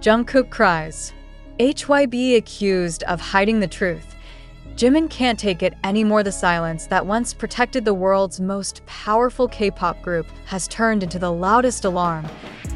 Jungkook Cries. HYBE accused of hiding the truth. Jimin can't take it anymore. The silence that once protected the world's most powerful K-pop group has turned into the loudest alarm,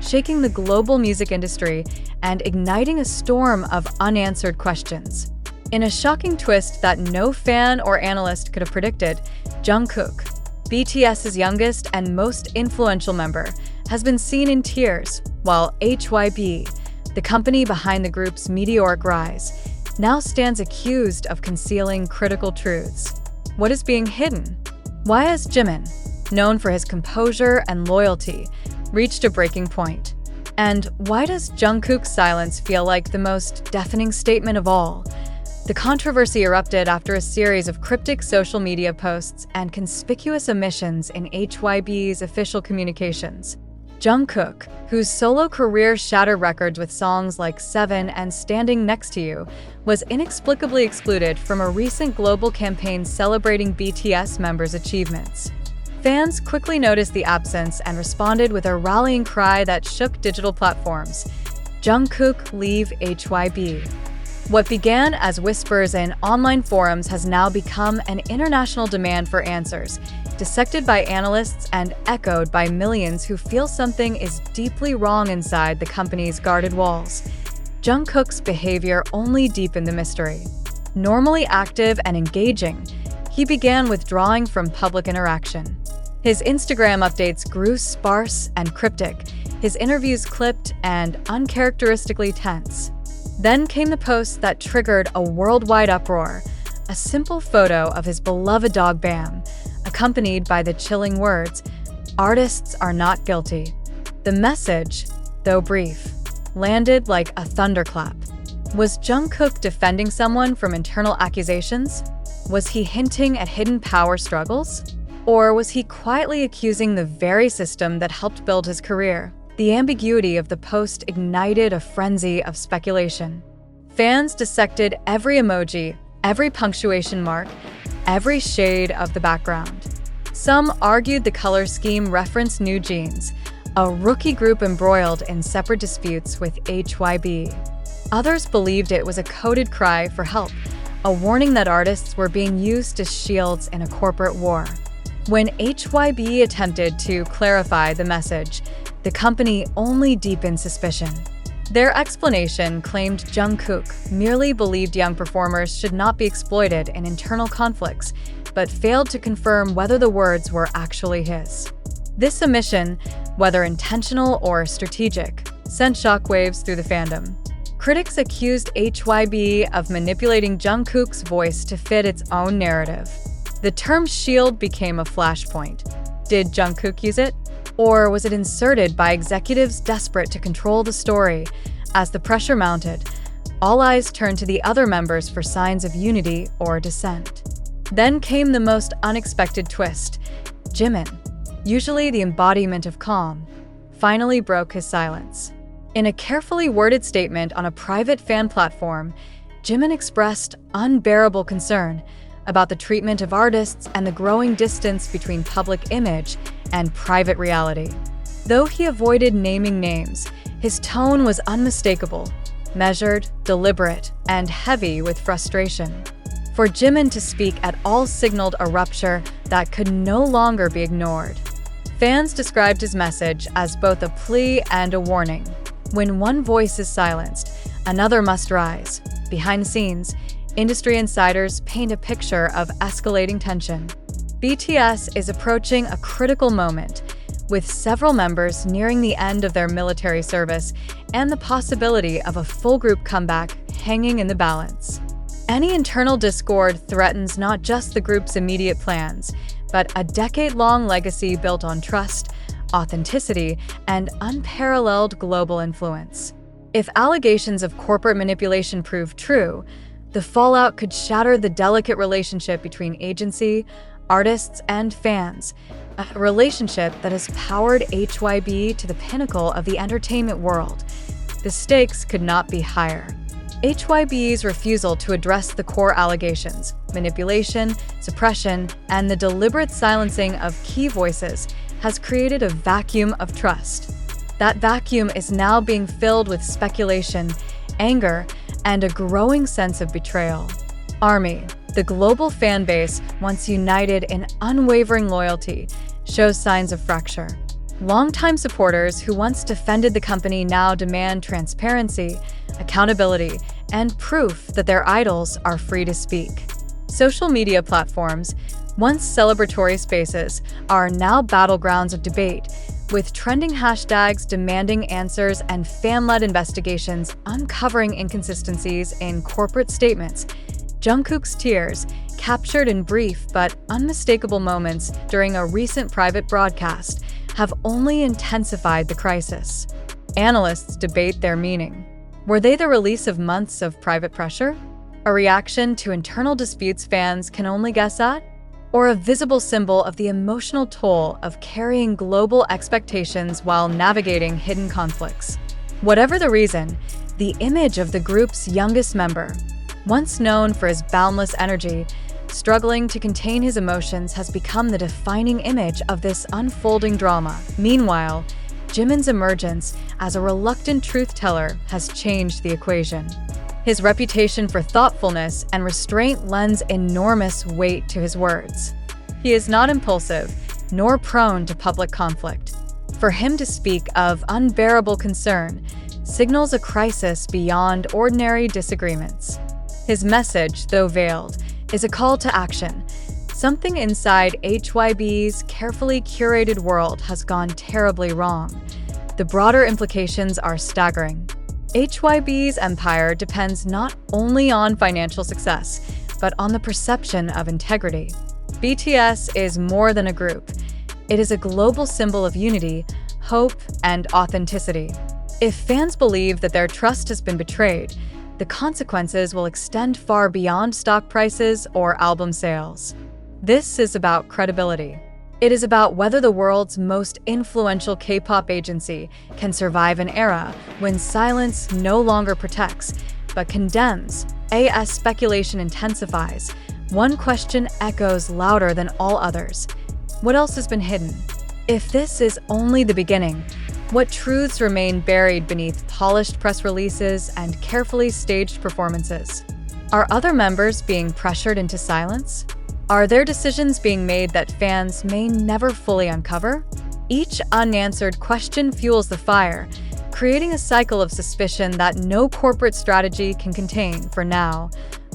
shaking the global music industry and igniting a storm of unanswered questions. In a shocking twist that no fan or analyst could have predicted, Jungkook, BTS's youngest and most influential member, has been seen in tears, while HYBE, the company behind the group's meteoric rise, now stands accused of concealing critical truths. What is being hidden? Why has Jimin, known for his composure and loyalty, reached a breaking point? And why does Jungkook's silence feel like the most deafening statement of all? The controversy erupted after a series of cryptic social media posts and conspicuous omissions in HYBE's official communications. Jungkook, whose solo career shattered records with songs like 7 and Standing Next to You, was inexplicably excluded from a recent global campaign celebrating BTS members' achievements. Fans quickly noticed the absence and responded with a rallying cry that shook digital platforms: "Jungkook, leave HYBE." What began as whispers in online forums has now become an international demand for answers, dissected by analysts and echoed by millions who feel something is deeply wrong inside the company's guarded walls. Jungkook's behavior only deepened the mystery. Normally active and engaging, he began withdrawing from public interaction. His Instagram updates grew sparse and cryptic, his interviews clipped and uncharacteristically tense. Then came the post that triggered a worldwide uproar, a simple photo of his beloved dog Bam, accompanied by the chilling words, "Artists are not guilty." The message, though brief, landed like a thunderclap. Was Jungkook defending someone from internal accusations? Was he hinting at hidden power struggles? Or was he quietly accusing the very system that helped build his career? The ambiguity of the post ignited a frenzy of speculation. Fans dissected every emoji, every punctuation mark, every shade of the background. Some argued the color scheme referenced New Jeans, a rookie group embroiled in separate disputes with HYBE. Others believed it was a coded cry for help, a warning that artists were being used as shields in a corporate war. When HYBE attempted to clarify the message, the company only deepened suspicion. Their explanation claimed Jungkook merely believed young performers should not be exploited in internal conflicts, but failed to confirm whether the words were actually his. This omission, whether intentional or strategic, sent shockwaves through the fandom. Critics accused HYBE of manipulating Jungkook's voice to fit its own narrative. The term shield became a flashpoint. Did Jungkook use it? Or was it inserted by executives desperate to control the story? As the pressure mounted, all eyes turned to the other members for signs of unity or dissent. Then came the most unexpected twist. Jimin, usually the embodiment of calm, finally broke his silence. In a carefully worded statement on a private fan platform, Jimin expressed unbearable concern about the treatment of artists and the growing distance between public image and private reality. Though he avoided naming names, his tone was unmistakable, measured, deliberate, and heavy with frustration. For Jimin to speak at all signaled a rupture that could no longer be ignored. Fans described his message as both a plea and a warning. When one voice is silenced, another must rise. Behind the scenes, industry insiders paint a picture of escalating tension. BTS is approaching a critical moment, with several members nearing the end of their military service and the possibility of a full group comeback hanging in the balance. Any internal discord threatens not just the group's immediate plans, but a decade-long legacy built on trust, authenticity, and unparalleled global influence. If allegations of corporate manipulation prove true, the fallout could shatter the delicate relationship between agency, artists, and fans, a relationship that has powered HYBE to the pinnacle of the entertainment world. The stakes could not be higher. HYBE's refusal to address the core allegations, manipulation, suppression, and the deliberate silencing of key voices has created a vacuum of trust. That vacuum is now being filled with speculation, anger, and a growing sense of betrayal. ARMY, the global fan base once united in unwavering loyalty, shows signs of fracture. Longtime supporters who once defended the company now demand transparency, accountability, and proof that their idols are free to speak. Social media platforms, once celebratory spaces, are now battlegrounds of debate, with trending hashtags demanding answers and fan-led investigations uncovering inconsistencies in corporate statements. Jungkook's tears, captured in brief but unmistakable moments during a recent private broadcast, have only intensified the crisis. Analysts debate their meaning. Were they the release of months of private pressure? A reaction to internal disputes fans can only guess at? Or a visible symbol of the emotional toll of carrying global expectations while navigating hidden conflicts? Whatever the reason, the image of the group's youngest member, once known for his boundless energy, struggling to contain his emotions, has become the defining image of this unfolding drama. Meanwhile, Jimin's emergence as a reluctant truth-teller has changed the equation. His reputation for thoughtfulness and restraint lends enormous weight to his words. He is not impulsive, nor prone to public conflict. For him to speak of unbearable concern signals a crisis beyond ordinary disagreements. His message, though veiled, is a call to action. Something inside HYBE's carefully curated world has gone terribly wrong. The broader implications are staggering. HYBE's empire depends not only on financial success, but on the perception of integrity. BTS is more than a group. It is a global symbol of unity, hope, and authenticity. If fans believe that their trust has been betrayed, the consequences will extend far beyond stock prices or album sales. This is about credibility. It is about whether the world's most influential K-pop agency can survive an era when silence no longer protects, but condemns. As speculation intensifies, one question echoes louder than all others. What else has been hidden? If this is only the beginning, what truths remain buried beneath polished press releases and carefully staged performances? Are other members being pressured into silence? Are there decisions being made that fans may never fully uncover? Each unanswered question fuels the fire, creating a cycle of suspicion that no corporate strategy can contain. For now,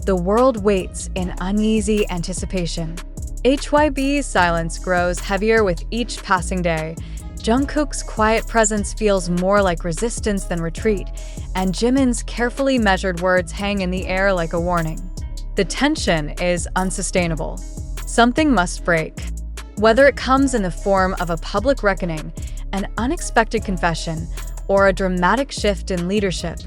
the world waits in uneasy anticipation. HYBE's silence grows heavier with each passing day. Jungkook's quiet presence feels more like resistance than retreat, and Jimin's carefully measured words hang in the air like a warning. The tension is unsustainable. Something must break. Whether it comes in the form of a public reckoning, an unexpected confession, or a dramatic shift in leadership,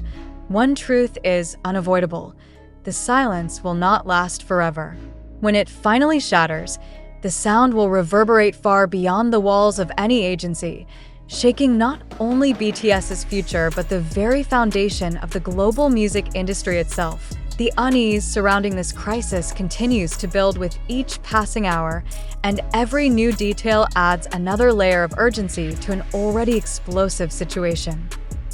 one truth is unavoidable: the silence will not last forever. When it finally shatters, the sound will reverberate far beyond the walls of any agency, shaking not only BTS's future but the very foundation of the global music industry itself. The unease surrounding this crisis continues to build with each passing hour, and every new detail adds another layer of urgency to an already explosive situation.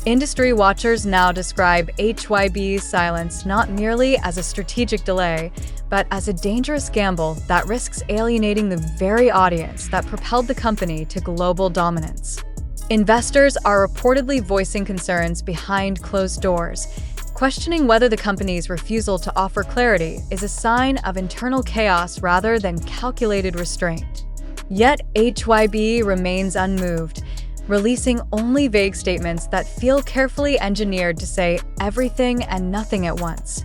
Industry watchers now describe HYBE's silence not merely as a strategic delay, but as a dangerous gamble that risks alienating the very audience that propelled the company to global dominance. Investors are reportedly voicing concerns behind closed doors, questioning whether the company's refusal to offer clarity is a sign of internal chaos rather than calculated restraint. Yet HYBE remains unmoved, releasing only vague statements that feel carefully engineered to say everything and nothing at once.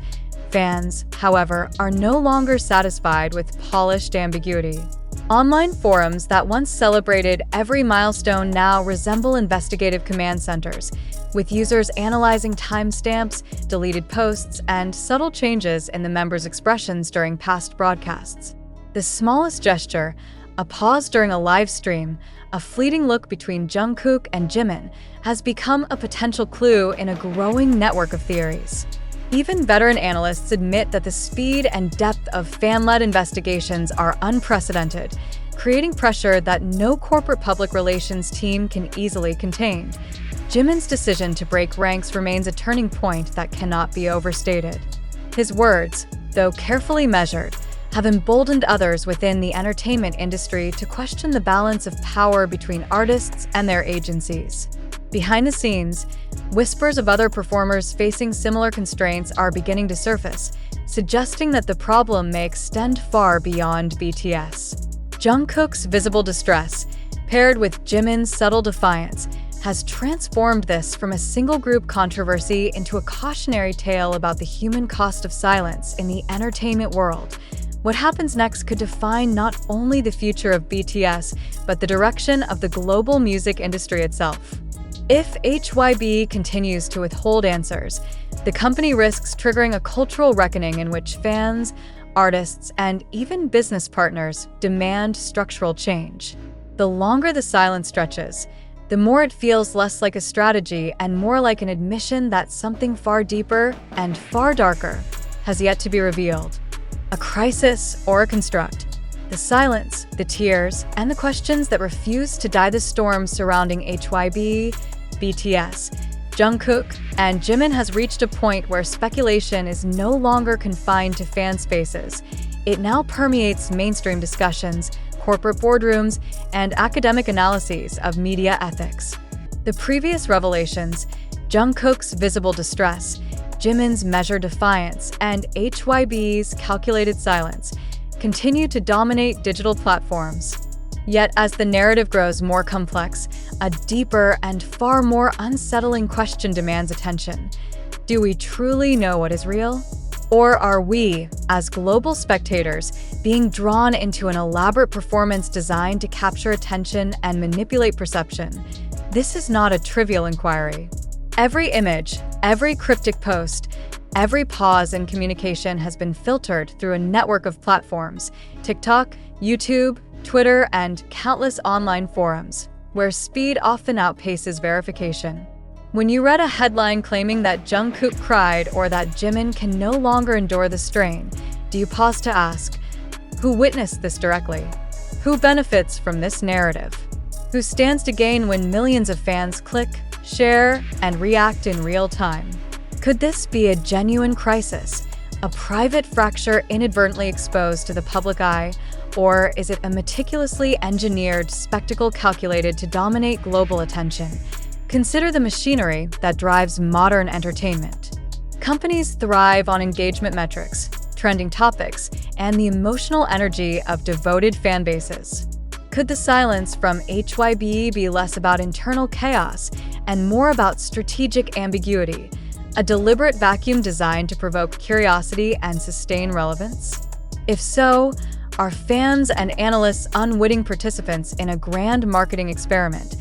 Fans, however, are no longer satisfied with polished ambiguity. Online forums that once celebrated every milestone now resemble investigative command centers, with users analyzing timestamps, deleted posts, and subtle changes in the members' expressions during past broadcasts. The smallest gesture, a pause during a live stream, a fleeting look between Jungkook and Jimin, has become a potential clue in a growing network of theories. Even veteran analysts admit that the speed and depth of fan-led investigations are unprecedented, creating pressure that no corporate public relations team can easily contain. Jimin's decision to break ranks remains a turning point that cannot be overstated. His words, though carefully measured, have emboldened others within the entertainment industry to question the balance of power between artists and their agencies. Behind the scenes, whispers of other performers facing similar constraints are beginning to surface, suggesting that the problem may extend far beyond BTS. Jungkook's visible distress, paired with Jimin's subtle defiance, has transformed this from a single-group controversy into a cautionary tale about the human cost of silence in the entertainment world. What happens next could define not only the future of BTS, but the direction of the global music industry itself. If HYBE continues to withhold answers, the company risks triggering a cultural reckoning in which fans, artists, and even business partners demand structural change. The longer the silence stretches, the more it feels less like a strategy and more like an admission that something far deeper and far darker has yet to be revealed. A crisis or a construct. The silence, the tears, and the questions that refuse to die the storm surrounding HYBE, BTS, Jungkook, and Jimin has reached a point where speculation is no longer confined to fan spaces. It now permeates mainstream discussions, corporate boardrooms, and academic analyses of media ethics. The previous revelations, Jungkook's visible distress, Jimin's measured defiance, and HYBE's calculated silence, continue to dominate digital platforms. Yet as the narrative grows more complex, a deeper and far more unsettling question demands attention. Do we truly know what is real? Or are we, as global spectators, being drawn into an elaborate performance designed to capture attention and manipulate perception? This is not a trivial inquiry. Every image, every cryptic post, every pause in communication has been filtered through a network of platforms: TikTok, YouTube, Twitter, and countless online forums, where speed often outpaces verification. When you read a headline claiming that Jungkook cried or that Jimin can no longer endure the strain, do you pause to ask, who witnessed this directly? Who benefits from this narrative? Who stands to gain when millions of fans click, share, and react in real time? Could this be a genuine crisis, a private fracture inadvertently exposed to the public eye, or is it a meticulously engineered spectacle calculated to dominate global attention? Consider the machinery that drives modern entertainment. Companies thrive on engagement metrics, trending topics, and the emotional energy of devoted fan bases. Could the silence from HYBE be less about internal chaos and more about strategic ambiguity, a deliberate vacuum designed to provoke curiosity and sustain relevance? If so, are fans and analysts unwitting participants in a grand marketing experiment,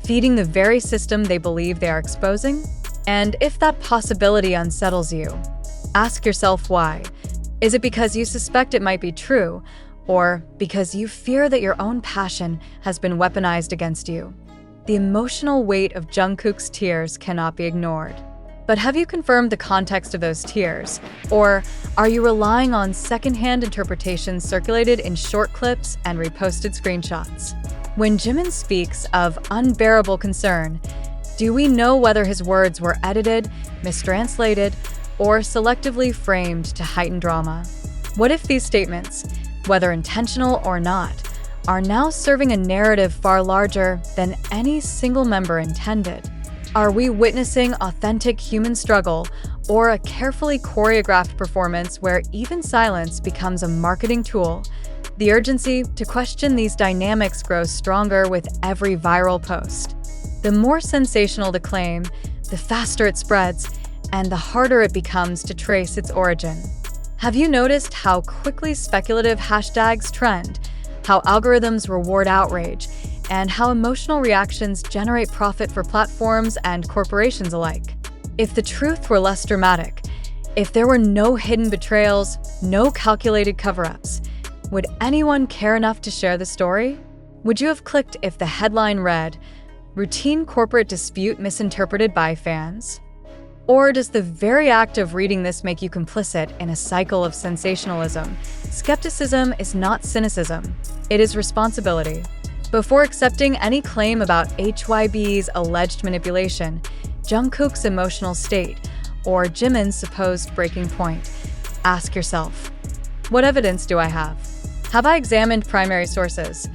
feeding the very system they believe they are exposing? And if that possibility unsettles you, ask yourself why. Is it because you suspect it might be true, or because you fear that your own passion has been weaponized against you? The emotional weight of Jungkook's tears cannot be ignored. But have you confirmed the context of those tears? Or are you relying on secondhand interpretations circulated in short clips and reposted screenshots? When Jimin speaks of unbearable concern, do we know whether his words were edited, mistranslated, or selectively framed to heighten drama? What if these statements, whether intentional or not, are now serving a narrative far larger than any single member intended? Are we witnessing authentic human struggle or a carefully choreographed performance where even silence becomes a marketing tool? The urgency to question these dynamics grows stronger with every viral post. The more sensational the claim, the faster it spreads, and the harder it becomes to trace its origin. Have you noticed how quickly speculative hashtags trend, how algorithms reward outrage, and how emotional reactions generate profit for platforms and corporations alike? If the truth were less dramatic, if there were no hidden betrayals, no calculated cover-ups, would anyone care enough to share the story? Would you have clicked if the headline read, "Routine corporate dispute misinterpreted by fans"? Or does the very act of reading this make you complicit in a cycle of sensationalism? Skepticism is not cynicism, it is responsibility. Before accepting any claim about HYBE's alleged manipulation, Jungkook's emotional state, or Jimin's supposed breaking point, ask yourself, what evidence do I have? Have I examined primary sources?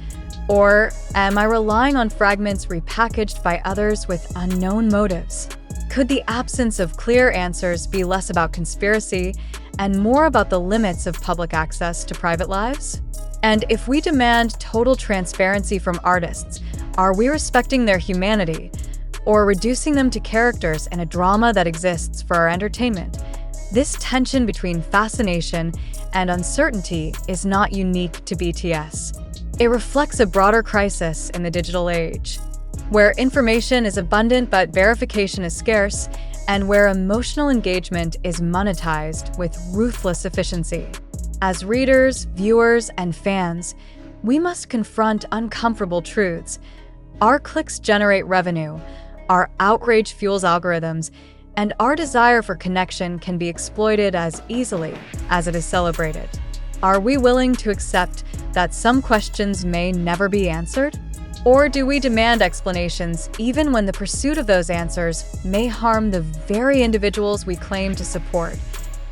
Or am I relying on fragments repackaged by others with unknown motives? Could the absence of clear answers be less about conspiracy and more about the limits of public access to private lives? And if we demand total transparency from artists, are we respecting their humanity or reducing them to characters in a drama that exists for our entertainment? This tension between fascination and uncertainty is not unique to BTS. It reflects a broader crisis in the digital age, where information is abundant but verification is scarce, and where emotional engagement is monetized with ruthless efficiency. As readers, viewers, and fans, we must confront uncomfortable truths. Our clicks generate revenue, our outrage fuels algorithms, and our desire for connection can be exploited as easily as it is celebrated. Are we willing to accept that some questions may never be answered? Or do we demand explanations even when the pursuit of those answers may harm the very individuals we claim to support?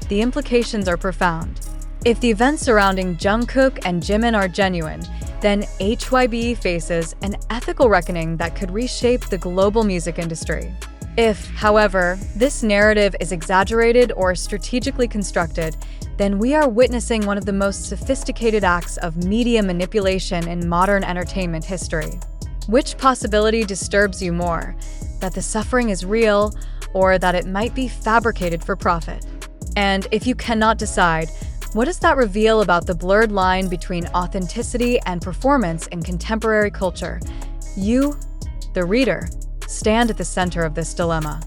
The implications are profound. If the events surrounding Jungkook and Jimin are genuine, then HYBE faces an ethical reckoning that could reshape the global music industry. If, however, this narrative is exaggerated or strategically constructed, then we are witnessing one of the most sophisticated acts of media manipulation in modern entertainment history. Which possibility disturbs you more? That the suffering is real, or that it might be fabricated for profit? And if you cannot decide, what does that reveal about the blurred line between authenticity and performance in contemporary culture? You, the reader, stand at the center of this dilemma.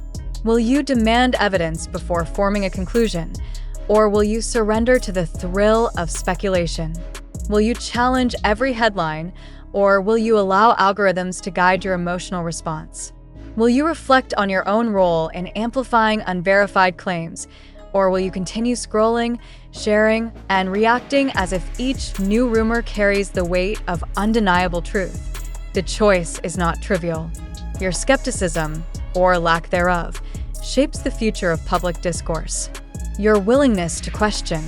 Will you demand evidence before forming a conclusion? Or will you surrender to the thrill of speculation? Will you challenge every headline, or will you allow algorithms to guide your emotional response? Will you reflect on your own role in amplifying unverified claims, or will you continue scrolling, sharing, and reacting as if each new rumor carries the weight of undeniable truth? The choice is not trivial. Your skepticism, or lack thereof, shapes the future of public discourse. Your willingness to question,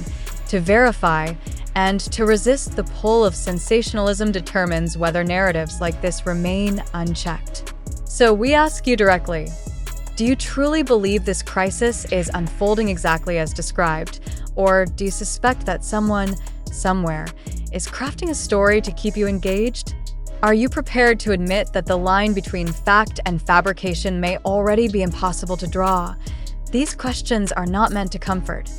to verify, and to resist the pull of sensationalism determines whether narratives like this remain unchecked. So we ask you directly, do you truly believe this crisis is unfolding exactly as described? Or do you suspect that someone, somewhere, is crafting a story to keep you engaged? Are you prepared to admit that the line between fact and fabrication may already be impossible to draw? These questions are not meant to comfort.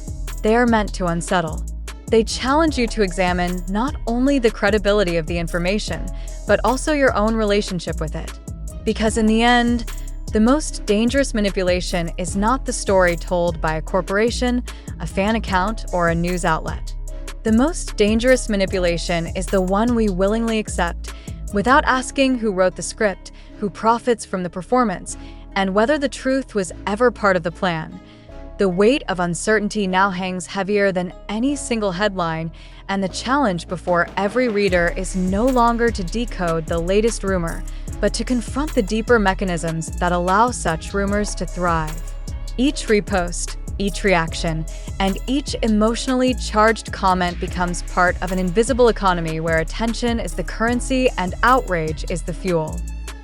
They are meant to unsettle. They challenge you to examine not only the credibility of the information, but also your own relationship with it. Because in the end, the most dangerous manipulation is not the story told by a corporation, a fan account, or a news outlet. The most dangerous manipulation is the one we willingly accept, without asking who wrote the script, who profits from the performance, and whether the truth was ever part of the plan. The weight of uncertainty now hangs heavier than any single headline, and the challenge before every reader is no longer to decode the latest rumor, but to confront the deeper mechanisms that allow such rumors to thrive. Each repost, each reaction, and each emotionally charged comment becomes part of an invisible economy where attention is the currency and outrage is the fuel.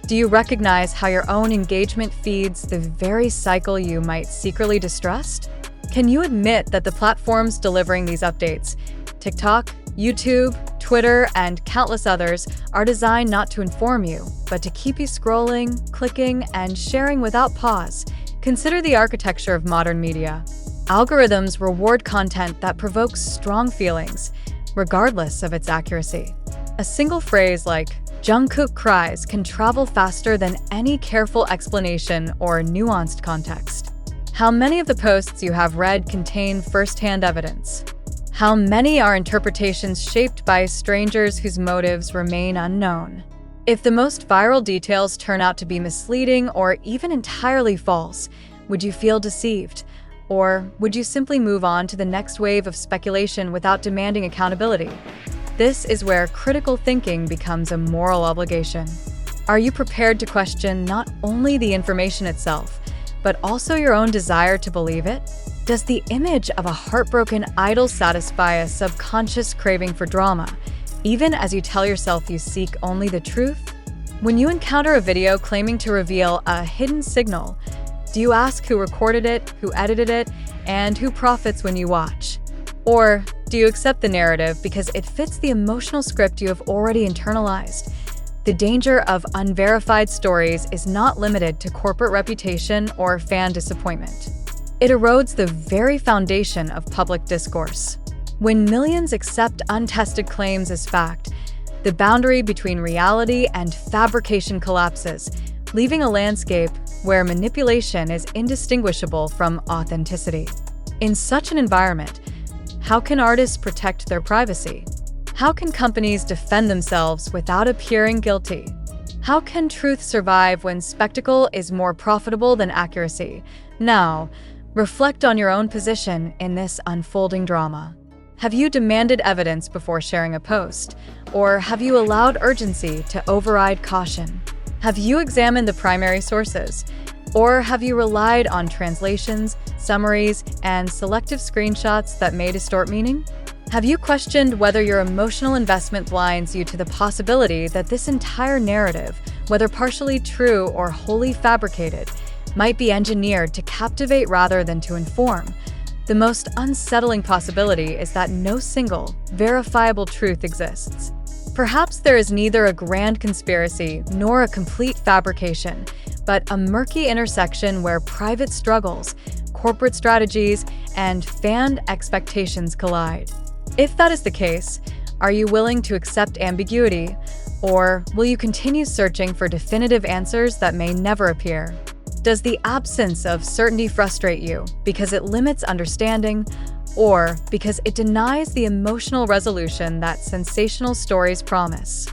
Do you recognize how your own engagement feeds the very cycle you might secretly distrust? Can you admit that the platforms delivering these updates, TikTok, YouTube, Twitter, and countless others, are designed not to inform you, but to keep you scrolling, clicking, and sharing without pause? Consider the architecture of modern media. Algorithms reward content that provokes strong feelings, regardless of its accuracy. A single phrase like, "Jungkook Cries" can travel faster than any careful explanation or nuanced context. How many of the posts you have read contain first-hand evidence? How many are interpretations shaped by strangers whose motives remain unknown? If the most viral details turn out to be misleading or even entirely false, would you feel deceived? Or would you simply move on to the next wave of speculation without demanding accountability? This is where critical thinking becomes a moral obligation. Are you prepared to question not only the information itself, but also your own desire to believe it? Does the image of a heartbroken idol satisfy a subconscious craving for drama, even as you tell yourself you seek only the truth? When you encounter a video claiming to reveal a hidden signal, do you ask who recorded it, who edited it, and who profits when you watch? Or do you accept the narrative because it fits the emotional script you have already internalized? The danger of unverified stories is not limited to corporate reputation or fan disappointment. It erodes the very foundation of public discourse. When millions accept untested claims as fact, the boundary between reality and fabrication collapses, leaving a landscape where manipulation is indistinguishable from authenticity. In such an environment, how can artists protect their privacy? How can companies defend themselves without appearing guilty? How can truth survive when spectacle is more profitable than accuracy? Now, reflect on your own position in this unfolding drama. Have you demanded evidence before sharing a post? Or have you allowed urgency to override caution? Have you examined the primary sources? Or have you relied on translations, summaries, and selective screenshots that may distort meaning? Have you questioned whether your emotional investment blinds you to the possibility that this entire narrative, whether partially true or wholly fabricated, might be engineered to captivate rather than to inform? The most unsettling possibility is that no single, verifiable truth exists. Perhaps there is neither a grand conspiracy nor a complete fabrication, but a murky intersection where private struggles, corporate strategies, and fan expectations collide. If that is the case, are you willing to accept ambiguity, or will you continue searching for definitive answers that may never appear? Does the absence of certainty frustrate you because it limits understanding, or because it denies the emotional resolution that sensational stories promise?